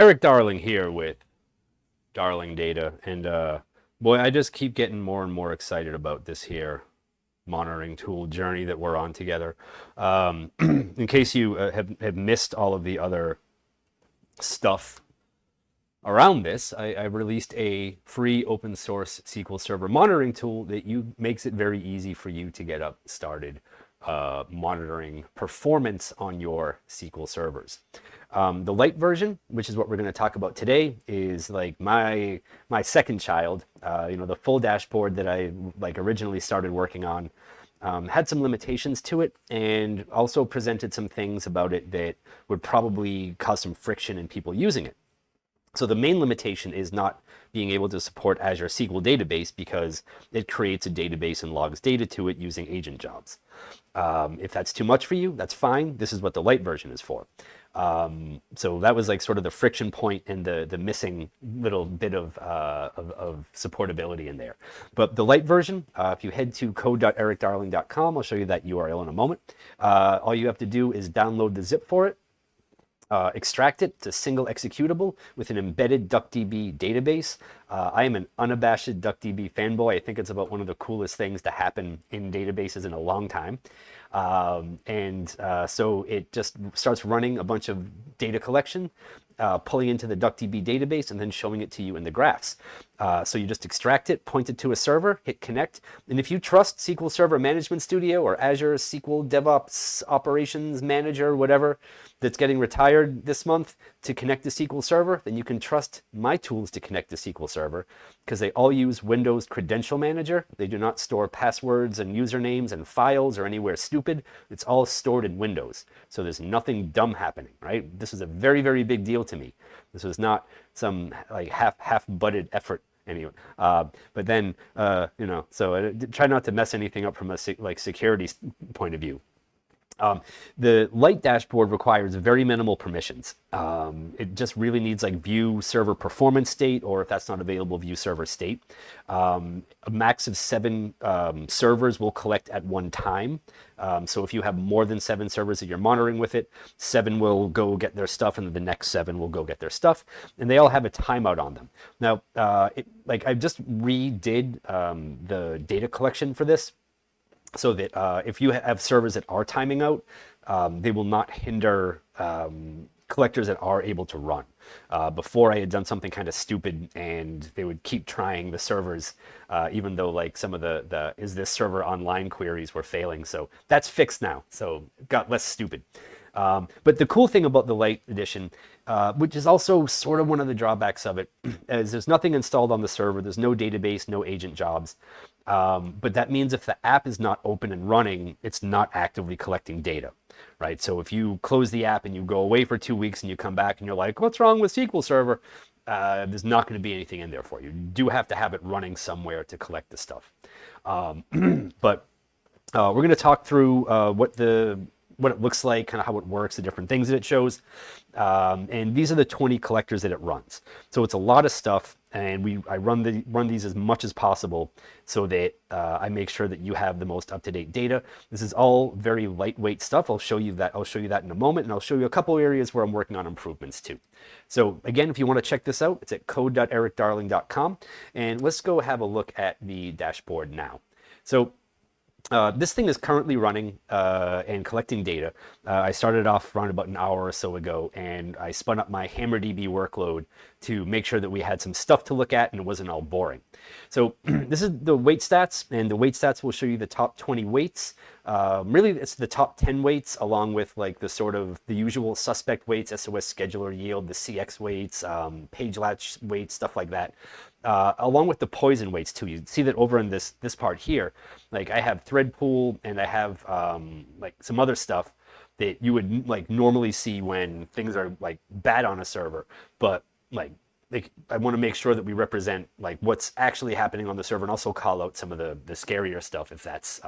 Erik Darling here with Darling Data, and boy, I just keep getting more and more excited about this here monitoring tool journey that we're on together. In case you have missed all of the other stuff around this, I released a free open source SQL Server monitoring tool that makes it very easy for you to get up started monitoring performance on your SQL servers. The Lite version, which is what we're going to talk about today, is like my second child. The full dashboard that I originally started working on had some limitations to it, and also presented some things about it that would probably cause some friction in people using it. So the main limitation is not being able to support Azure SQL database because it creates a database and logs data to it using agent jobs. If that's too much for you, that's fine. This is what the Lite version is for. So that was like sort of the friction point and the missing little bit of supportability in there. But the Lite version, if you head to code.erikdarling.com, I'll show you that URL in a moment. All you have to do is download the zip for it. Extract it to single executable with an embedded DuckDB database. I am an unabashed DuckDB fanboy. I think it's about one of the coolest things to happen in databases in a long time. So it just starts running a bunch of data collection, pulling into the DuckDB database, and then showing it to you in the graphs. So you just extract it, point it to a server, hit connect, and if you trust SQL Server Management Studio or Azure SQL DevOps Operations Manager, whatever, that's getting retired this month to connect to SQL Server, then you can trust my tools to connect to SQL Server, because they all use Windows Credential Manager. They do not store passwords and usernames and files or anywhere stupid. It's all stored in Windows. So there's nothing dumb happening, right? This is a very, very big deal to me. This was not some like half-butted effort anyway. But then, so I try not to mess anything up from a security point of view. The Lite dashboard requires very minimal permissions. It just really needs like view server performance state, or if that's not available, view server state. A max of 7 servers will collect at one time. So if you have more than 7 servers that you're monitoring with it, 7 will go get their stuff, and then the next 7 will go get their stuff, and they all have a timeout on them. Now, I just redid the data collection for this, so that if you have servers that are timing out, they will not hinder collectors that are able to run. Before, I had done something kind of stupid, and they would keep trying the servers, even though like some of the is this server online queries were failing. So that's fixed now, so it got less stupid. But the cool thing about the Lite edition, which is also sort of one of the drawbacks of it, is there's nothing installed on the server. There's no database, no agent jobs. But that means if the app is not open and running, it's not actively collecting data, right? So if you close the app and you go away for 2 weeks and you come back and you're like, what's wrong with SQL Server? There's not going to be anything in there for you. You do have to have it running somewhere to collect the stuff. But we're going to talk through what it looks like, kind of how it works, the different things that it shows. And these are the 20 collectors that it runs. So it's a lot of stuff, and I run these as much as possible so that I make sure that you have the most up-to-date data. This is all very lightweight stuff. I'll show you that in a moment, and I'll show you a couple areas where I'm working on improvements too. So again, if you want to check this out, it's at code.erikdarling.com, and let's go have a look at the dashboard now. So this thing is currently running and collecting data. I started off around about an hour or so ago, and I spun up my HammerDB workload to make sure that we had some stuff to look at and it wasn't all boring. So this is the weight stats, and the weight stats will show you the top 20 weights. Really, it's the top 10 weights, along with like the usual suspect weights, SOS scheduler yield, the CX weights, page latch weights, stuff like that. Along with the poison weights too. You see that over in this part here, like I have thread pool, and I have like some other stuff that you would like normally see when things are like bad on a server, but like I want to make sure that we represent like what's actually happening on the server, and also call out some of the scarier stuff if that's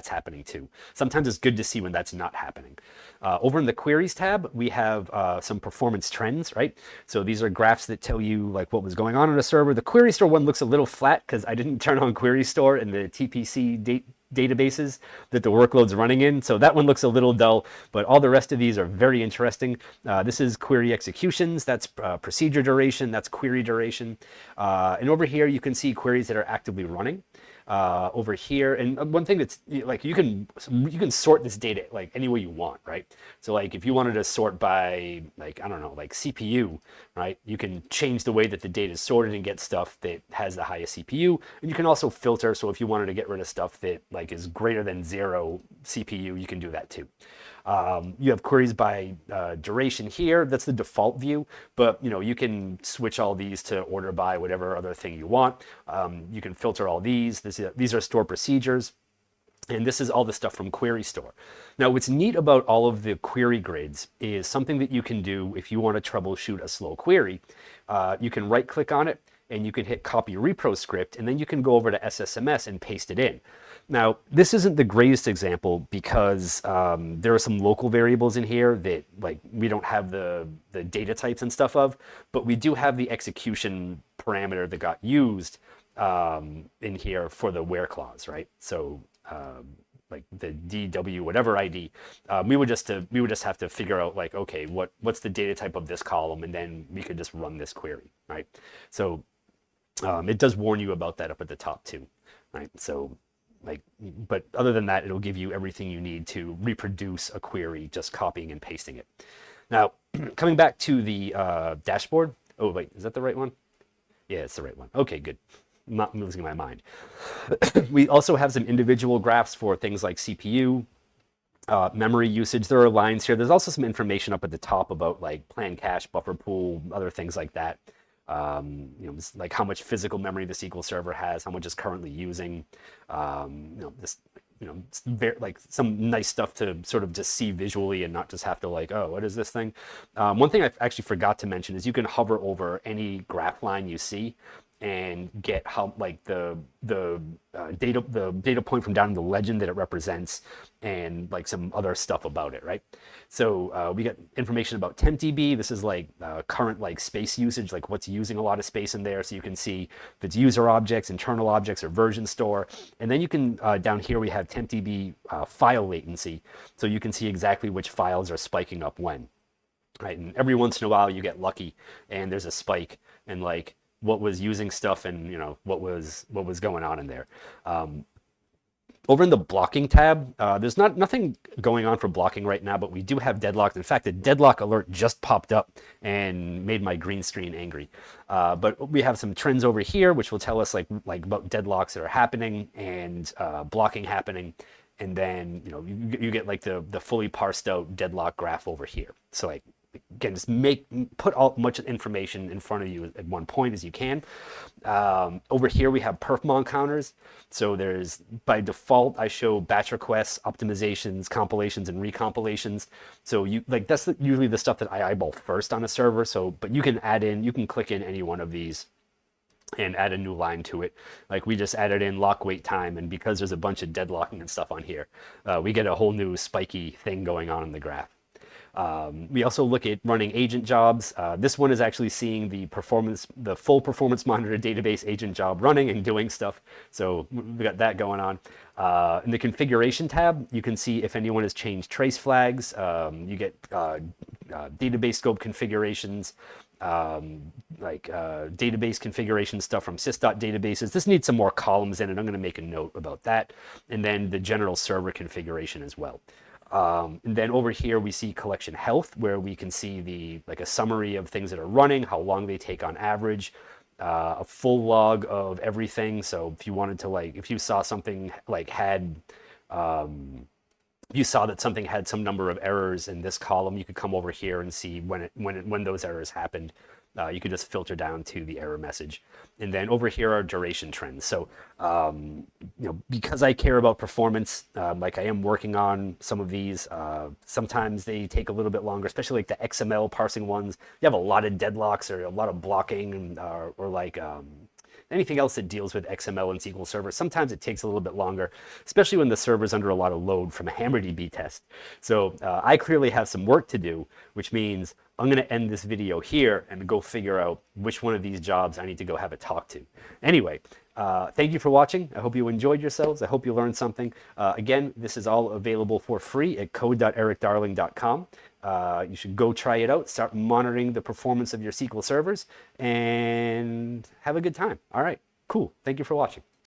happening too. Sometimes it's good to see when that's not happening. Over in the queries tab, we have some performance trends, right? So these are graphs that tell you like what was going on a server. The query store one looks a little flat because I didn't turn on query store, and the TPC databases that the workload's running in. So that one looks a little dull, but all the rest of these are very interesting. This is query executions, that's procedure duration, that's query duration. And over here you can see queries that are actively running. Over here, and one thing that's like you can sort this data like any way you want, right? So like if you wanted to sort by like I don't know, like CPU, right? You can change the way that the data is sorted and get stuff that has the highest CPU, and you can also filter. So if you wanted to get rid of stuff that like is greater than 0 CPU, you can do that too. You have queries by duration here. That's the default view, but you can switch all these to order by whatever other thing you want. You can filter all these. These are store procedures. And this is all the stuff from Query Store. Now, what's neat about all of the query grids is something that you can do if you want to troubleshoot a slow query. You can right click on it and you can hit copy repro script, and then you can go over to SSMS and paste it in. Now, this isn't the greatest example because there are some local variables in here that like we don't have the data types and stuff of, but we do have the execution parameter that got used in here for the where clause, right? So like the DW whatever ID, we would just have to figure out like, okay, what's the data type of this column, and then we could just run this query, right? So it does warn you about that up at the top too, right? So like, but other than that, it'll give you everything you need to reproduce a query, just copying and pasting it. Now, coming back to the dashboard. Oh wait, is that the right one? Yeah, it's the right one. Okay, good. I'm not losing my mind. We also have some individual graphs for things like CPU, memory usage. There are lines here. There's also some information up at the top about like planned cache, buffer pool, other things like that. Like how much physical memory the SQL Server has, how much it's currently using. It's like some nice stuff to sort of just see visually and not just have to like, oh, what is this thing? One thing I actually forgot to mention is you can hover over any graph line you see and get how like the data point from down in the legend that it represents, and like some other stuff about it, right? So we got information about tempdb. This is like current like space usage, like what's using a lot of space in there. So you can see if it's user objects, internal objects, or version store. And then you can down here we have tempdb file latency, so you can see exactly which files are spiking up when, right? And every once in a while you get lucky and there's a spike and like what was using stuff and what was going on in there. Over in the blocking tab, there's nothing going on for blocking right now, but we do have deadlocks. In fact, a deadlock alert just popped up and made my green screen angry. But we have some trends over here, which will tell us like about deadlocks that are happening and blocking happening. And then you get like the fully parsed out deadlock graph over here. So like, again, just put all much information in front of you at one point as you can. Over here we have Perfmon counters. So there's, by default, I show batch requests, optimizations, compilations, and recompilations. So that's usually the stuff that I eyeball first on a server. So, but you can click in any one of these and add a new line to it. Like we just added in lock wait time, and because there's a bunch of deadlocking and stuff on here, we get a whole new spiky thing going on in the graph. We also look at running agent jobs. This one is actually seeing the full performance monitor database agent job running and doing stuff. So we got that going on. In the configuration tab, you can see if anyone has changed trace flags. You get database scope configurations, database configuration stuff from sys.databases. This needs some more columns in it. I'm going to make a note about that. And then the general server configuration as well. And then over here we see collection health, where we can see a summary of things that are running, how long they take on average, a full log of everything. So if you wanted to if you saw something you saw that something had some number of errors in this column, you could come over here and see when those errors happened. You could just filter down to the error message. And then over here are duration trends. So, because I care about performance, like I am working on some of these, sometimes they take a little bit longer, especially like the XML parsing ones. You have a lot of deadlocks or a lot of blocking or anything else that deals with XML and SQL Server. Sometimes it takes a little bit longer, especially when the server's under a lot of load from a HammerDB test. So I clearly have some work to do, which means I'm going to end this video here and go figure out which one of these jobs I need to go have a talk to. Anyway, thank you for watching. I hope you enjoyed yourselves. I hope you learned something. Again, this is all available for free at code.erikdarling.com. You should go try it out, start monitoring the performance of your SQL servers, and have a good time. All right, cool. Thank you for watching.